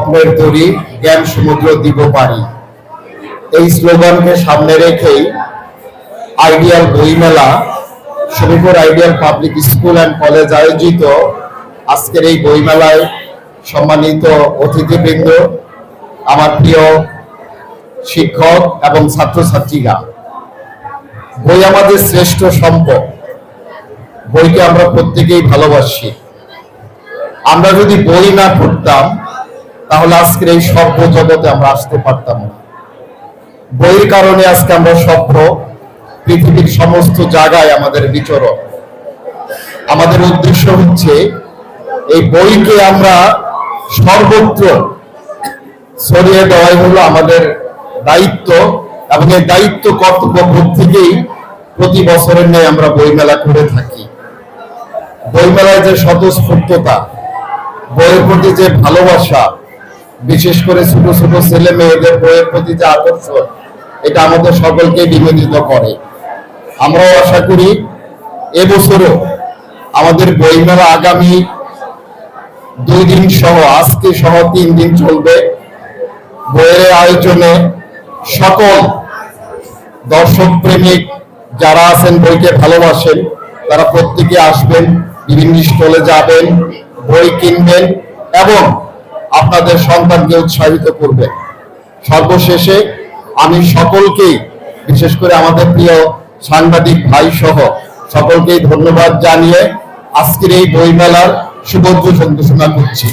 স্বপ্নের তরী জ্ঞান সমুদ্র দিব পারি, এই স্লোগানকে সামনে রেখেই আইডিয়াল বইমেলা Shamipur ideal public school and college আয়োজিত আজকের এই বইমেলায় সম্মানিত অতিথিবৃন্দ, আমার প্রিয় শিক্ষক এবং ছাত্রছাত্রীরা, বই আমাদের শ্রেষ্ঠ সম্পদ। বইকে আমরা প্রত্যেকেই ভালোবাসি। আমরা যদি বই না পড়তাম তাহলে আজকের এই সভ্য জগতে আমরা আসতে পারতাম না। বইয়ের কারণে আজকে আমরা সভ্য, পৃথিবীর সমস্ত জায়গায় আমাদের বিচরণ। আমাদের উদ্দেশ্য হচ্ছে এই বইকে আমরা সর্বত্র ছড়িয়ে দেওয়াই হলো আমাদের দায়িত্ব, এবং এই দায়িত্ব কর্তব্যবোধ থেকেই প্রতি বছরের ন্যায় আমরা বইমেলা করে থাকি। বইমেলায় যে স্বতঃস্ফূর্ততা, বইয়ের প্রতি যে ভালোবাসা, বিশেষ করে ছোট ছোট ছেলে মেয়েদের বইয়ের প্রতি যে আকর্ষণ, এটা আমাদের সকলকে বিনোদিত করে। আমরাও আশা করি এবছরও আমাদের বইমেলা আগামী 2 দিন সহ, আজকে সহ 3 দিন চলবে। বইয়ের আয়োজনে সকল দর্শক প্রেমিক যারা আছেন, বইকে ভালোবাসেন, তারা প্রত্যেকে আসবেন, বিভিন্ন স্টলে যাবেন, বই কিনবেন এবং আপনাদের সন্তানকে উৎসাহিত করবেন। সর্বশেষে আমি সকলকেই, বিশেষ করে আমাদের প্রিয় সাংবাদিক ভাই সহ সকলকেই ধন্যবাদ জানিয়ে আজকের এই বইমেলার শুভ উদ্বোধন ঘোষণা করছি।